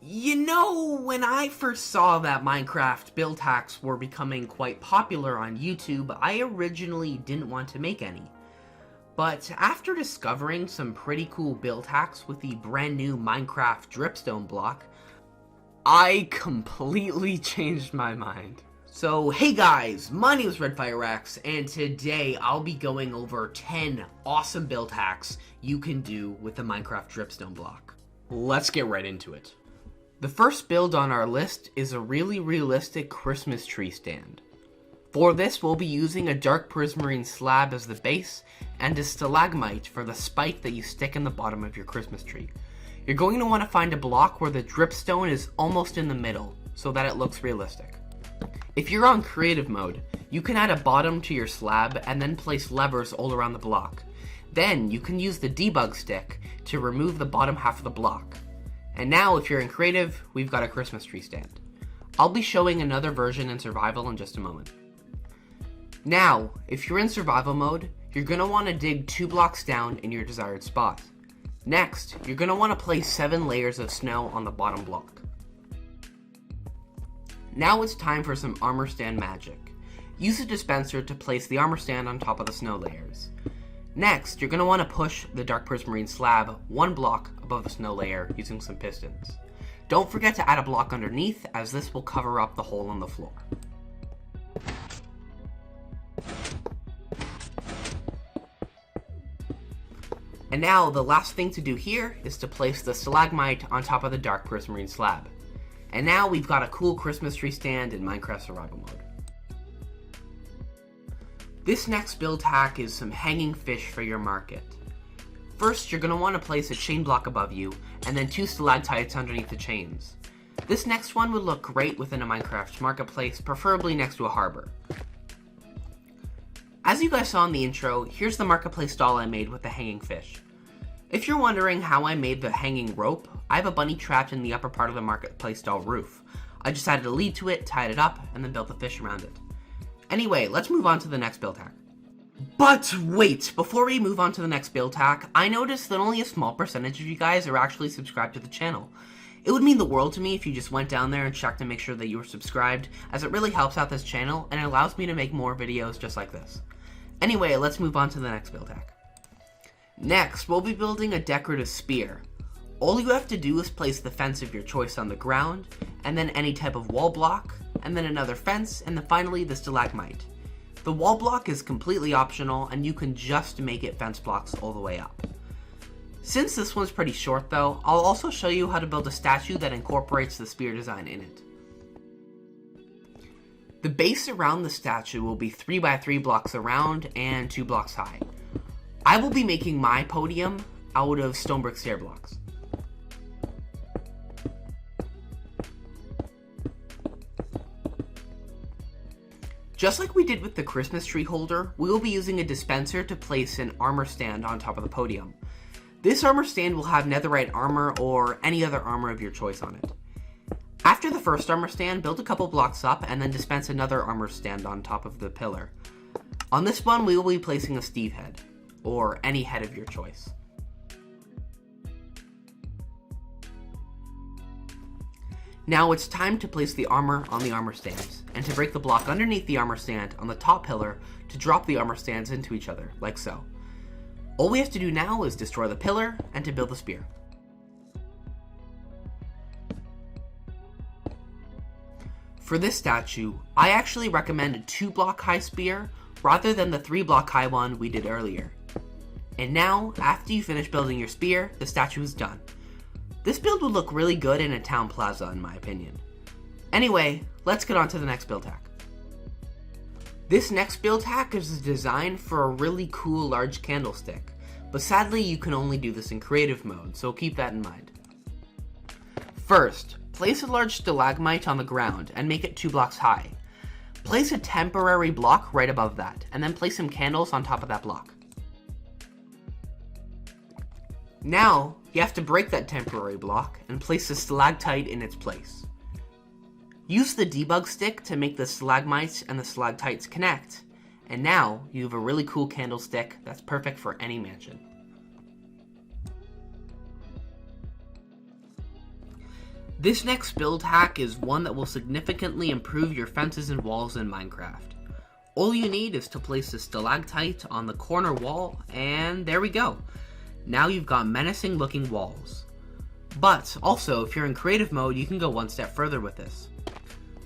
You know, when I first saw that Minecraft build hacks were becoming quite popular on YouTube, I originally didn't want to make any. But after discovering some pretty cool build hacks with the brand new Minecraft dripstone block, I completely changed my mind. So hey guys, my name is RedFireX, and today I'll be going over 10 awesome build hacks you can do with the Minecraft dripstone block. Let's get right into it. The first build on our list is a really realistic Christmas tree stand. For this, we'll be using a dark prismarine slab as the base and a stalagmite for the spike that you stick in the bottom of your Christmas tree. You're going to want to find a block where the dripstone is almost in the middle so that it looks realistic. If you're on creative mode, you can add a bottom to your slab and then place levers all around the block. Then you can use the debug stick to remove the bottom half of the block. And now, if you're in creative, we've got a Christmas tree stand. I'll be showing another version in survival in just a moment. Now, if you're in survival mode, you're going to want to dig 2 blocks down in your desired spot. Next, you're going to want to place 7 layers of snow on the bottom block. Now it's time for some armor stand magic. Use a dispenser to place the armor stand on top of the snow layers. Next, you're going to want to push the dark prismarine slab 1 block above the snow layer using some pistons. Don't forget to add a block underneath, as this will cover up the hole on the floor. And now, the last thing to do here is to place the stalagmite on top of the dark prismarine slab. And now we've got a cool Christmas tree stand in Minecraft survival mode. This next build hack is some hanging fish for your market. First, you're going to want to place a chain block above you, and then 2 stalactites underneath the chains. This next one would look great within a Minecraft marketplace, preferably next to a harbor. As you guys saw in the intro, here's the marketplace stall I made with the hanging fish. If you're wondering how I made the hanging rope, I have a bunny trapped in the upper part of the marketplace stall roof. I just added a lead to it, tied it up, and then built the fish around it. Anyway, let's move on to the next build hack. But wait, before we move on to the next build hack, I noticed that only a small percentage of you guys are actually subscribed to the channel. It would mean the world to me if you just went down there and checked to make sure that you were subscribed, as it really helps out this channel and it allows me to make more videos just like this. Anyway, let's move on to the next build hack. Next, we'll be building a decorative spear. All you have to do is place the fence of your choice on the ground, and then any type of wall block, and then another fence, and then finally the stalagmite. The wall block is completely optional, and you can just make it fence blocks all the way up. Since this one's pretty short though, I'll also show you how to build a statue that incorporates the spear design in it. The base around the statue will be 3 by 3 blocks around and 2 blocks high. I will be making my podium out of stone brick stair blocks. Just like we did with the Christmas tree holder, we will be using a dispenser to place an armor stand on top of the podium. This armor stand will have netherite armor or any other armor of your choice on it. After the first armor stand, build a couple blocks up and then dispense another armor stand on top of the pillar. On this one, we will be placing a Steve head, or any head of your choice. Now it's time to place the armor on the armor stands, and to break the block underneath the armor stand on the top pillar to drop the armor stands into each other, like so. All we have to do now is destroy the pillar and to build the spear. For this statue, I actually recommend a 2 block high spear rather than the 3 block high one we did earlier. And now, after you finish building your spear, the statue is done. This build would look really good in a town plaza in my opinion. Anyway, let's get on to the next build hack. This next build hack is designed for a really cool large candlestick, but sadly you can only do this in creative mode, so keep that in mind. First, place a large stalagmite on the ground and make it 2 blocks high. Place a temporary block right above that, and then place some candles on top of that block. Now, you have to break that temporary block and place a stalactite in its place. Use the debug stick to make the stalagmites and the stalactites connect, and now you have a really cool candlestick that's perfect for any mansion. This next build hack is one that will significantly improve your fences and walls in Minecraft. All you need is to place a stalactite on the corner wall, and there we go. Now you've got menacing looking walls. But also, if you're in creative mode, you can go one step further with this.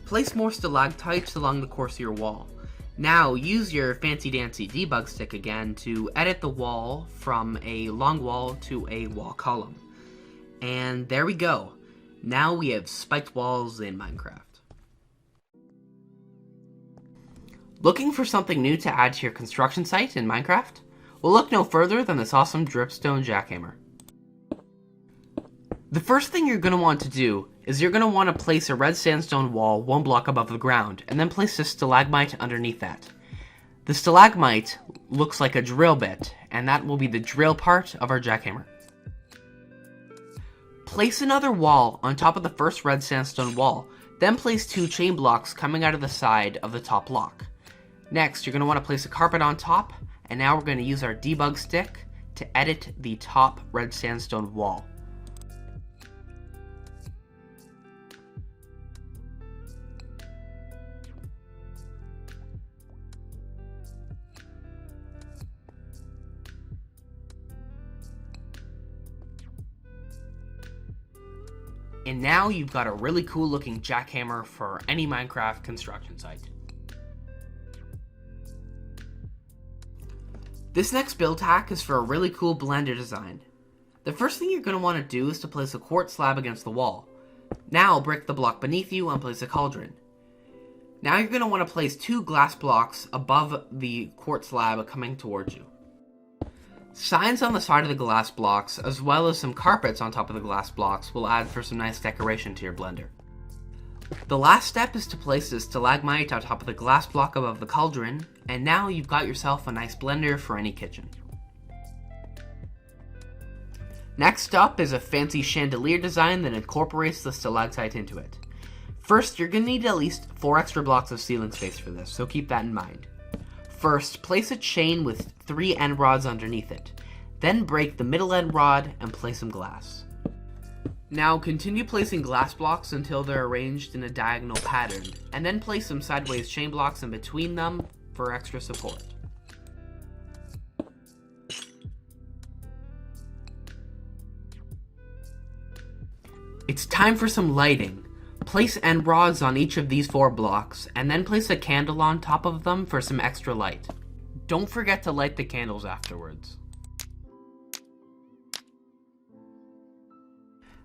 Place more stalactites along the course of your wall. Now use your fancy dancy debug stick again to edit the wall from a long wall to a wall column. And there we go. Now we have spiked walls in Minecraft. Looking for something new to add to your construction site in Minecraft? Well, look no further than this awesome dripstone jackhammer. The first thing you're going to want to do is you're going to want to place a red sandstone wall 1 block above the ground, and then place a stalagmite underneath that. The stalagmite looks like a drill bit, and that will be the drill part of our jackhammer. Place another wall on top of the first red sandstone wall, then place 2 chain blocks coming out of the side of the top block. Next, you're going to want to place a carpet on top, and now we're going to use our debug stick to edit the top red sandstone wall. And now you've got a really cool looking jackhammer for any Minecraft construction site. This next build hack is for a really cool blender design. The first thing you're going to want to do is to place a quartz slab against the wall. Now break the block beneath you and place a cauldron. Now you're going to want to place 2 glass blocks above the quartz slab coming towards you. Signs on the side of the glass blocks, as well as some carpets on top of the glass blocks, will add for some nice decoration to your blender. The last step is to place a stalagmite on top of the glass block above the cauldron, and now you've got yourself a nice blender for any kitchen. Next up is a fancy chandelier design that incorporates the stalactite into it. First, you're going to need at least 4 extra blocks of ceiling space for this, so keep that in mind. First, place a chain with 3 end rods underneath it. Then break the middle end rod and place some glass. Now continue placing glass blocks until they're arranged in a diagonal pattern, and then place some sideways chain blocks in between them for extra support. It's time for some lighting. Place end rods on each of these 4 blocks, and then place a candle on top of them for some extra light. Don't forget to light the candles afterwards.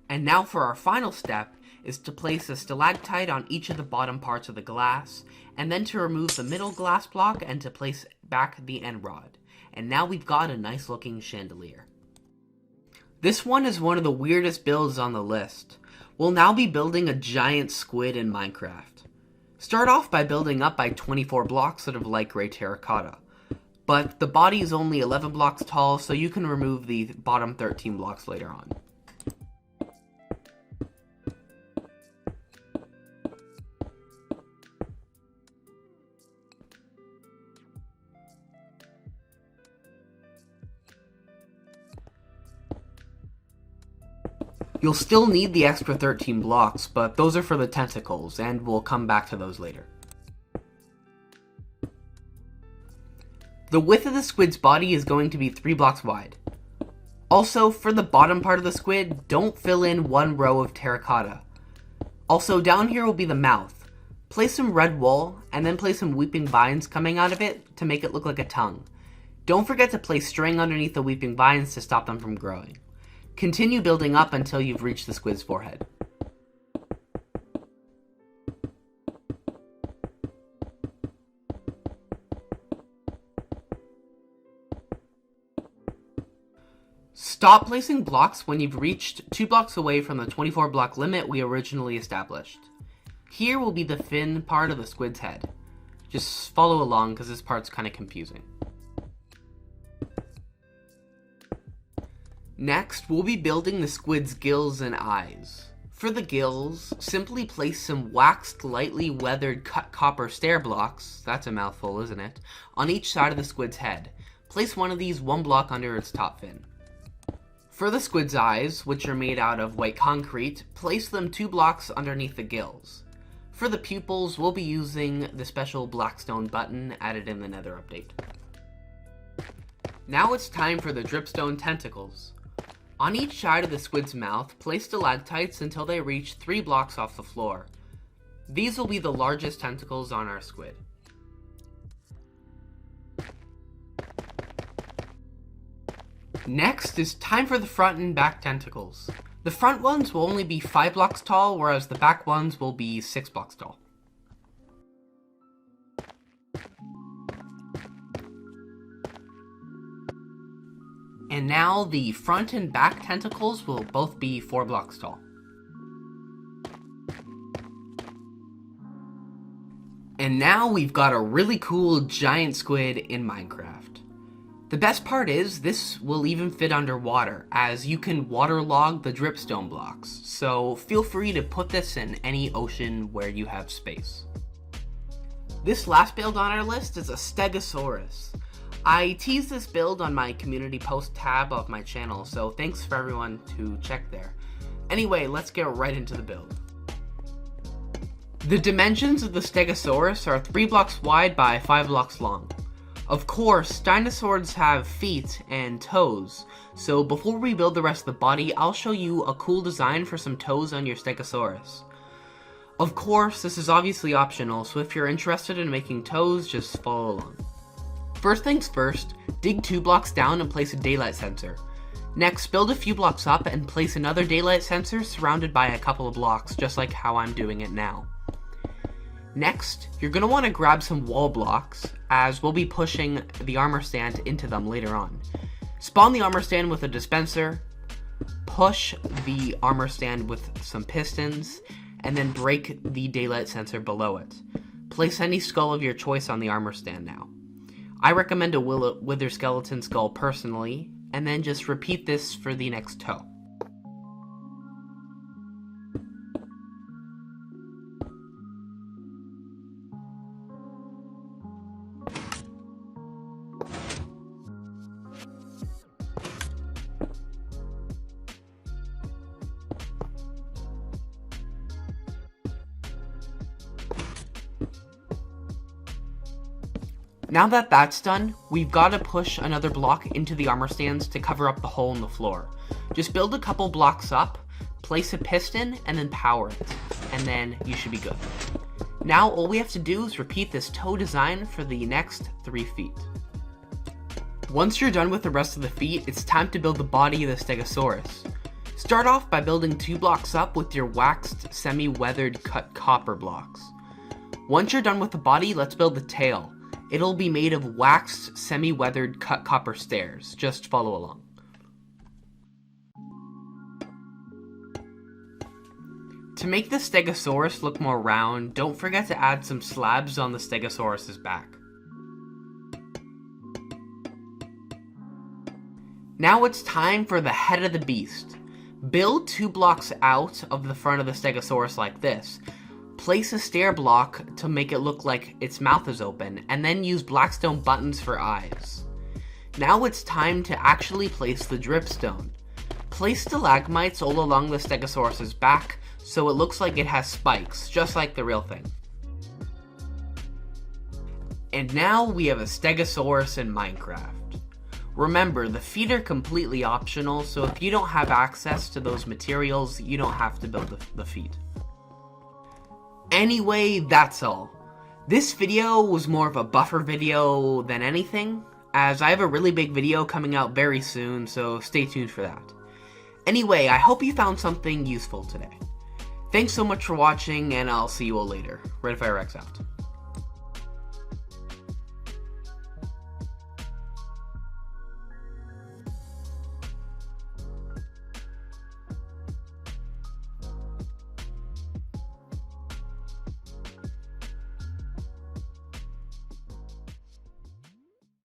And now for our final step is to place a stalactite on each of the bottom parts of the glass, and then to remove the middle glass block and to place back the end rod. And now we've got a nice looking chandelier. This one is one of the weirdest builds on the list. We'll now be building a giant squid in Minecraft. Start off by building up by 24 blocks out of light gray terracotta. But the body is only 11 blocks tall, so you can remove the bottom 13 blocks later on. You'll still need the extra 13 blocks, but those are for the tentacles, and we'll come back to those later. The width of the squid's body is going to be 3 blocks wide. Also, for the bottom part of the squid, don't fill in 1 row of terracotta. Also, down here will be the mouth. Place some red wool, and then place some weeping vines coming out of it to make it look like a tongue. Don't forget to place string underneath the weeping vines to stop them from growing. Continue building up until you've reached the squid's forehead. Stop placing blocks when you've reached 2 blocks away from the 24 block limit we originally established. Here will be the fin part of the squid's head. Just follow along because this part's kind of confusing. Next, we'll be building the squid's gills and eyes. For the gills, simply place some waxed, lightly weathered cut copper stair blocks, that's a mouthful, isn't it, on each side of the squid's head. Place one of these 1 block under its top fin. For the squid's eyes, which are made out of white concrete, place them 2 blocks underneath the gills. For the pupils, we'll be using the special blackstone button added in the Nether update. Now it's time for the dripstone tentacles. On each side of the squid's mouth, place stalactites until they reach 3 blocks off the floor. These will be the largest tentacles on our squid. Next is time for the front and back tentacles. The front ones will only be 5 blocks tall, whereas the back ones will be 6 blocks tall. And now the front and back tentacles will both be 4 blocks tall. And now we've got a really cool giant squid in Minecraft. The best part is, this will even fit underwater, as you can waterlog the dripstone blocks, so feel free to put this in any ocean where you have space. This last build on our list is a Stegosaurus. I teased this build on my community post tab of my channel, so thanks for everyone to check there. Anyway, let's get right into the build. The dimensions of the Stegosaurus are 3 blocks wide by 5 blocks long. Of course, dinosaurs have feet and toes, so before we build the rest of the body, I'll show you a cool design for some toes on your Stegosaurus. Of course, this is obviously optional, so if you're interested in making toes, just follow along. First things first, dig 2 blocks down and place a daylight sensor. Next, build a few blocks up and place another daylight sensor surrounded by a couple of blocks, just like how I'm doing it now. Next, you're going to want to grab some wall blocks, as we'll be pushing the armor stand into them later on. Spawn the armor stand with a dispenser, push the armor stand with some pistons, and then break the daylight sensor below it. Place any skull of your choice on the armor stand now. I recommend a wither skeleton skull personally, and then just repeat this for the next toe. Now that that's done, we've got to push another block into the armor stands to cover up the hole in the floor. Just build a couple blocks up, place a piston, and then power it, and then you should be good. Now all we have to do is repeat this toe design for the next 3 feet. Once you're done with the rest of the feet, it's time to build the body of the Stegosaurus. Start off by building 2 blocks up with your waxed, semi-weathered cut copper blocks. Once you're done with the body, let's build the tail. It'll be made of waxed, semi-weathered cut copper stairs. Just follow along. To make the Stegosaurus look more round, don't forget to add some slabs on the Stegosaurus's back. Now it's time for the head of the beast. Build 2 blocks out of the front of the Stegosaurus like this. Place a stair block to make it look like its mouth is open, and then use blackstone buttons for eyes. Now it's time to actually place the dripstone. Place stalagmites all along the Stegosaurus's back so it looks like it has spikes, just like the real thing. And now we have a Stegosaurus in Minecraft. Remember, the feet are completely optional, so if you don't have access to those materials, you don't have to build the feet. Anyway, that's all. This video was more of a buffer video than anything, as I have a really big video coming out very soon, so stay tuned for that. Anyway, I hope you found something useful today. Thanks so much for watching, and I'll see you all later. RedFireX out.